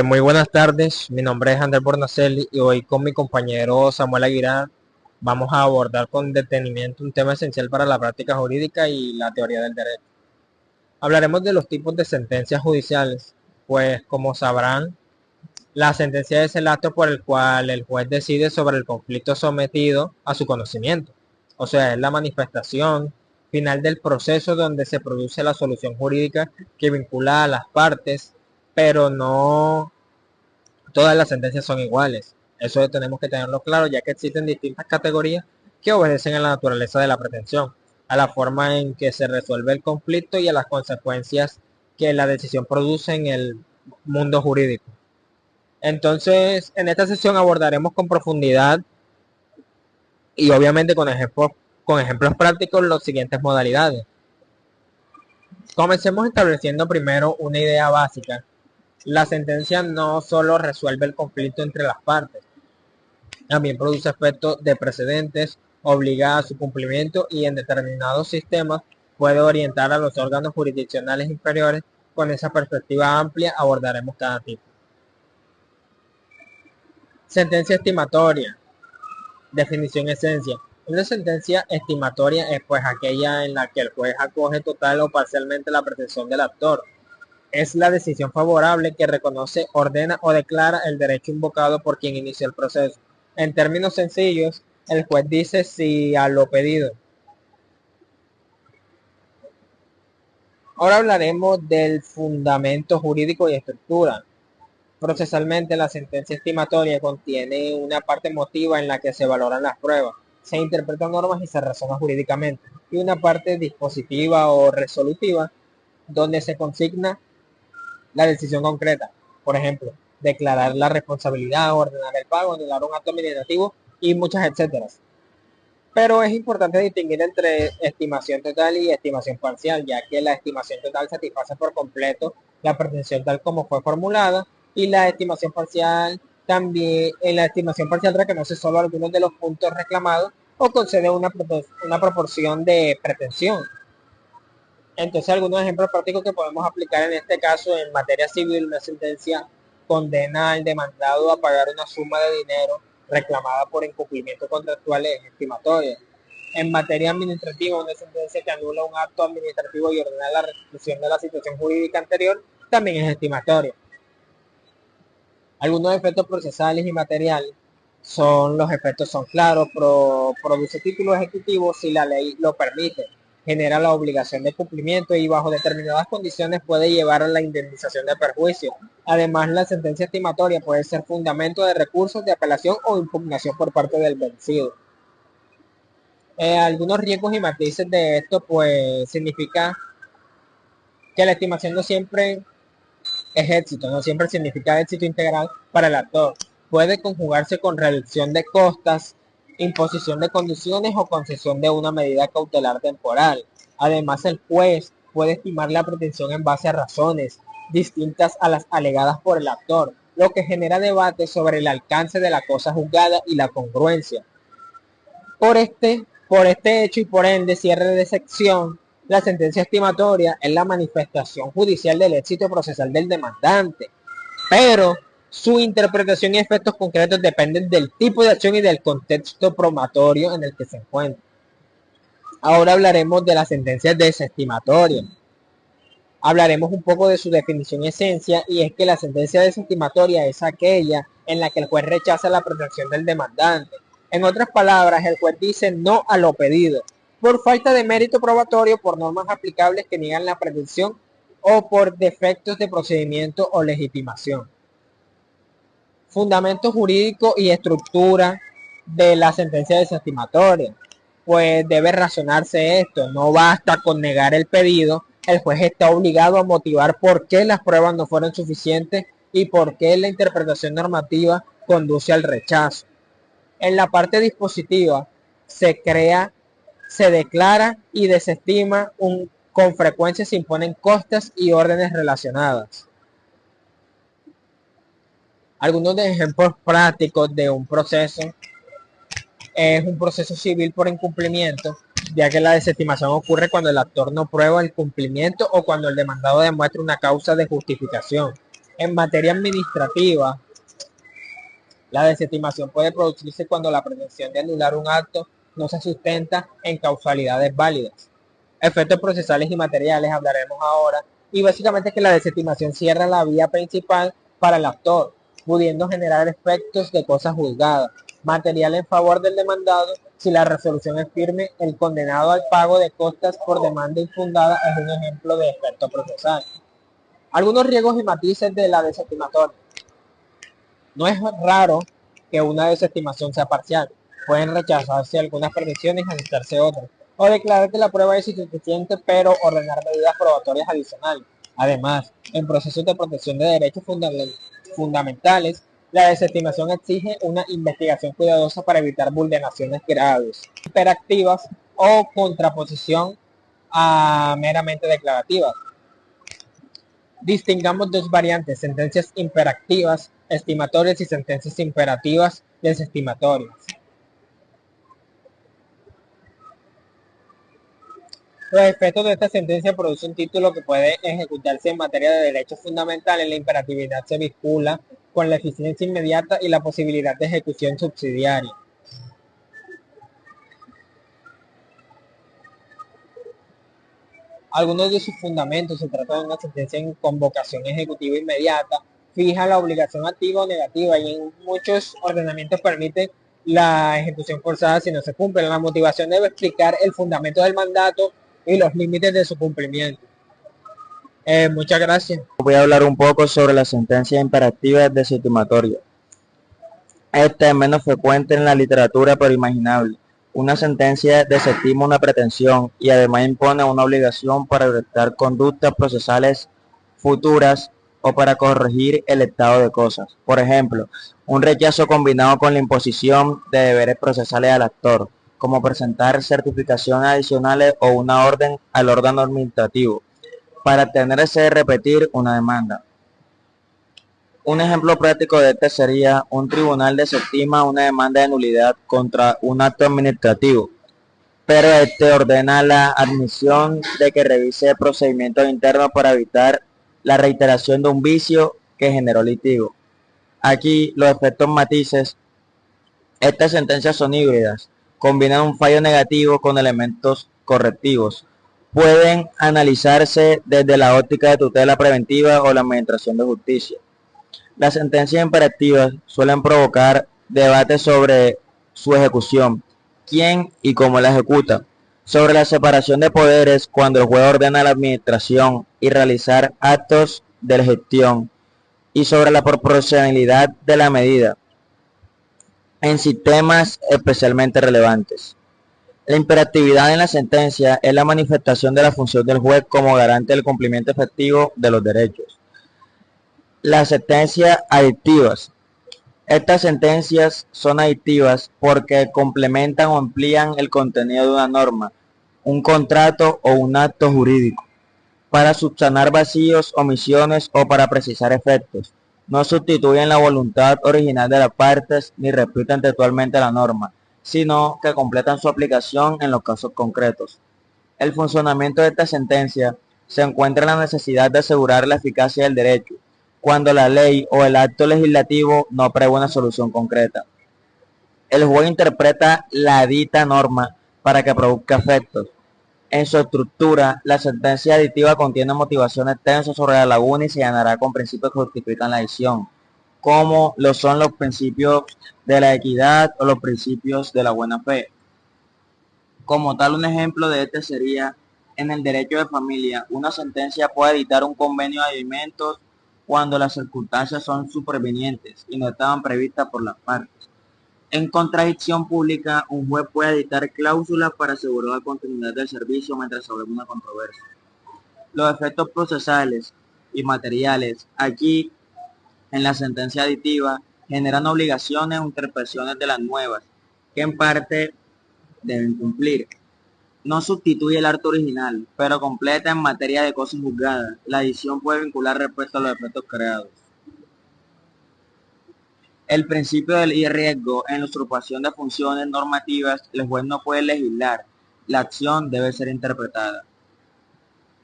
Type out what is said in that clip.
Muy buenas tardes, mi nombre es Ander Bornacelli y hoy con mi compañero Samuel Aguilar vamos a abordar con detenimiento un tema esencial para la práctica jurídica y la teoría del derecho. Hablaremos de los tipos de sentencias judiciales, pues como sabrán, la sentencia es el acto por el cual el juez decide sobre el conflicto sometido a su conocimiento. O sea, es la manifestación final del proceso donde se produce la solución jurídica que vincula a las partes, pero no todas las sentencias son iguales. Eso tenemos que tenerlo claro, ya que existen distintas categorías que obedecen a la naturaleza de la pretensión, a la forma en que se resuelve el conflicto y a las consecuencias que la decisión produce en el mundo jurídico. Entonces, en esta sesión abordaremos con profundidad y obviamente con ejemplos prácticos las siguientes modalidades. Comencemos estableciendo primero una idea básica. La sentencia no solo resuelve el conflicto entre las partes, también produce efectos de precedentes, obliga a su cumplimiento y en determinados sistemas puede orientar a los órganos jurisdiccionales inferiores. Con esa perspectiva amplia abordaremos cada tipo. Sentencia estimatoria. Definición esencia. Una sentencia estimatoria es pues aquella en la que el juez acoge total o parcialmente la pretensión del actor. Es la decisión favorable que reconoce, ordena o declara el derecho invocado por quien inició el proceso. En términos sencillos, el juez dice si a lo pedido. Ahora hablaremos del fundamento jurídico y estructura. Procesalmente, la sentencia estimatoria contiene una parte emotiva en la que se valoran las pruebas, se interpretan normas y se razona jurídicamente, y una parte dispositiva o resolutiva donde se consigna la decisión concreta. Por ejemplo, declarar la responsabilidad, ordenar el pago, anular un acto administrativo y muchas etcétera. Pero es importante distinguir entre estimación total y estimación parcial, ya que la estimación total satisface por completo la pretensión tal como fue formulada y la estimación parcial también, en la estimación parcial reconoce solo algunos de los puntos reclamados o concede una proporción de pretensión. Entonces, algunos ejemplos prácticos que podemos aplicar en este caso: en materia civil, una sentencia condena al demandado a pagar una suma de dinero reclamada por incumplimiento contractual es estimatoria. En materia administrativa, una sentencia que anula un acto administrativo y ordena la restitución de la situación jurídica anterior también es estimatoria. Algunos efectos procesales y materiales los efectos son claros: produce título ejecutivo si la ley lo permite, genera la obligación de cumplimiento y bajo determinadas condiciones puede llevar a la indemnización de perjuicio. Además, la sentencia estimatoria puede ser fundamento de recursos de apelación o impugnación por parte del vencido. Algunos riesgos y matices de esto pues significa que la estimación no siempre es éxito, no siempre significa éxito integral para el actor. Puede conjugarse con reducción de costas, imposición de condiciones o concesión de una medida cautelar temporal. Además, el juez puede estimar la pretensión en base a razones distintas a las alegadas por el actor, lo que genera debate sobre el alcance de la cosa juzgada y la congruencia. Por este hecho y por ende cierre de sección, la sentencia estimatoria es la manifestación judicial del éxito procesal del demandante, pero su interpretación y efectos concretos dependen del tipo de acción y del contexto probatorio en el que se encuentra. Ahora hablaremos de las sentencias desestimatorias. Hablaremos un poco de su definición y esencia, y es que la sentencia desestimatoria es aquella en la que el juez rechaza la pretensión del demandante. En otras palabras, el juez dice no a lo pedido, por falta de mérito probatorio, por normas aplicables que niegan la pretensión o por defectos de procedimiento o legitimación. Fundamento jurídico y estructura de la sentencia desestimatoria. Pues debe razonarse esto, no basta con negar el pedido, el juez está obligado a motivar por qué las pruebas no fueron suficientes y por qué la interpretación normativa conduce al rechazo. En la parte dispositiva se declara y desestima con frecuencia se imponen costas y órdenes relacionadas. Algunos de ejemplos prácticos de un proceso es un proceso civil por incumplimiento, ya que la desestimación ocurre cuando el actor no prueba el cumplimiento o cuando el demandado demuestra una causa de justificación. En materia administrativa, la desestimación puede producirse cuando la pretensión de anular un acto no se sustenta en causalidades válidas. Efectos procesales y materiales hablaremos ahora, y básicamente es que la desestimación cierra la vía principal para el actor, pudiendo generar efectos de cosa juzgada, material en favor del demandado. Si la resolución es firme, el condenado al pago de costas por demanda infundada es un ejemplo de efecto procesal. Algunos riesgos y matices de la desestimatoria. No es raro que una desestimación sea parcial. Pueden rechazarse algunas pretensiones y aceptarse otras, o declarar que la prueba es insuficiente pero ordenar medidas probatorias adicionales. Además, en procesos de protección de derechos fundamentales, la desestimación exige una investigación cuidadosa para evitar vulneraciones graves, hiperactivas o contraposición a meramente declarativas. Distingamos dos variantes: sentencias imperativas estimatorias y sentencias imperativas desestimatorias. Los efectos de esta sentencia producen un título que puede ejecutarse en materia de derechos fundamentales. La imperatividad se vincula con la eficiencia inmediata y la posibilidad de ejecución subsidiaria. Algunos de sus fundamentos: se trata de una sentencia en convocación ejecutiva inmediata, fija la obligación activa o negativa, y en muchos ordenamientos permite la ejecución forzada si no se cumple. La motivación debe explicar el fundamento del mandato y los límites de su cumplimiento. Muchas gracias. Voy a hablar un poco sobre la sentencia imperativa desestimatoria. Esta es menos frecuente en la literatura pero imaginable. Una sentencia desestima una pretensión y además impone una obligación para evitar conductas procesales futuras o para corregir el estado de cosas. Por ejemplo, un rechazo combinado con la imposición de deberes procesales al actor, como presentar certificaciones adicionales o una orden al órgano administrativo, para tenerse de repetir una demanda. Un ejemplo práctico de este sería: un tribunal desestima una demanda de nulidad contra un acto administrativo, pero este ordena la admisión de que revise procedimientos internos para evitar la reiteración de un vicio que generó litigio. Aquí los efectos matices: estas sentencias son híbridas, combinan un fallo negativo con elementos correctivos. Pueden analizarse desde la óptica de tutela preventiva o la administración de justicia. Las sentencias imperativas suelen provocar debates sobre su ejecución, quién y cómo la ejecuta, sobre la separación de poderes cuando el juez ordena a la administración y realizar actos de gestión, y sobre la proporcionalidad de la medida en sistemas especialmente relevantes. La imperatividad en la sentencia es la manifestación de la función del juez como garante del cumplimiento efectivo de los derechos. Las sentencias adictivas. Estas sentencias son adictivas porque complementan o amplían el contenido de una norma, un contrato o un acto jurídico, para subsanar vacíos, omisiones o para precisar efectos. No sustituyen la voluntad original de las partes ni repiten textualmente la norma, sino que completan su aplicación en los casos concretos. El funcionamiento de esta sentencia se encuentra en la necesidad de asegurar la eficacia del derecho, cuando la ley o el acto legislativo no prevé una solución concreta. El juez interpreta la dita norma para que produzca efectos. En su estructura, la sentencia aditiva contiene motivaciones tensas sobre la laguna y se llenará con principios que justifican la adición, como lo son los principios de la equidad o los principios de la buena fe. Como tal, un ejemplo de este sería: en el derecho de familia, una sentencia puede dictar un convenio de alimentos cuando las circunstancias son supervenientes y no estaban previstas por las partes. En contradicción pública, un juez puede dictar cláusulas para asegurar la continuidad del servicio mientras se abre una controversia. Los efectos procesales y materiales aquí en la sentencia aditiva generan obligaciones o interpretaciones de las nuevas, que en parte deben cumplir. No sustituye el acto original, pero completa en materia de cosas juzgadas. La adición puede vincular respecto a los efectos creados. El principio del riesgo en la usurpación de funciones normativas: el juez no puede legislar, la acción debe ser interpretada.